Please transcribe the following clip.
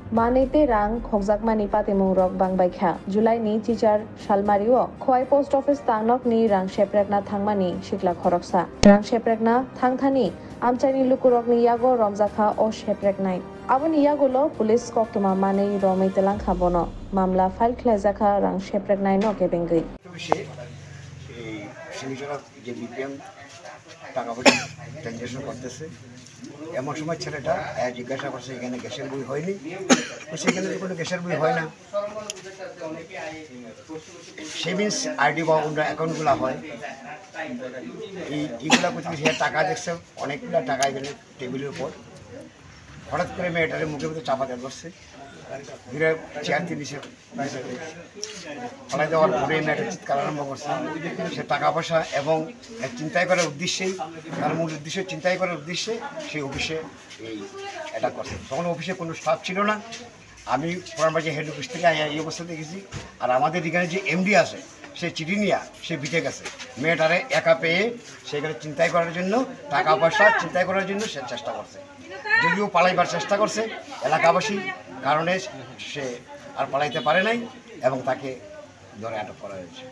Manete rang khokjakmani patimung rok bangbaikha July ni teacher Shalmario Khwai post office tangnok ni rang sheprekna thangmani sikla khoroksa rang sheprekna thangthani amchaini lukurok ni yago romjakha o shepreknai aboni yagulo police koktoma manei romai telang khabono mamla file khlaijakha rang shepreknai no kebengui টাকা পয়সা transaction করতেছে এমন সময় ছেলেটা জিজ্ঞাসা করছে এখানে গ্যাসের বই হয়নি, সেখানে তো কোনো গ্যাসের বই হয় না। সেভিংস আইডি বা অন্য অ্যাকাউন্টগুলো হয়, এইগুলো করতে সে টাকা দেখছে অনেকগুলো টাকা এখানে টেবিলের উপর। হঠাৎ করে মেয়েটার মুখের মধ্যে চাপা দেওয়া করছে, ঘুরে চেয়ার নিচে ফলাই দেওয়ার পরে মেয়েটা চিৎকার আরম্ভ করছে। সে টাকা পয়সা এবং চিন্তাই করার উদ্দেশ্যেই, তার মূল উদ্দেশ্য চিন্তাই করার উদ্দেশ্যে সেই অফিসে এটা করছে। তখন অফিসে কোনো স্টাফ ছিল না, আমি পুরানবাড়ি হেড অফিস থেকে এই অবস্থা দেখেছি। আর আমাদের এখানে যে এমডি আছে সে চিঠি নিয়ে সে বিটে গেছে, মেয়েটারে একা পেয়ে সেখানে চিন্তাই করার জন্য, টাকা পয়সা চিন্তাই করার জন্য সে চেষ্টা করছে। যদিও পালাইবার চেষ্টা করছে এলাকাবাসী কারণে সে আর পালাইতে পারে নাই এবং তাকে ধরে আটক করা হয়েছে।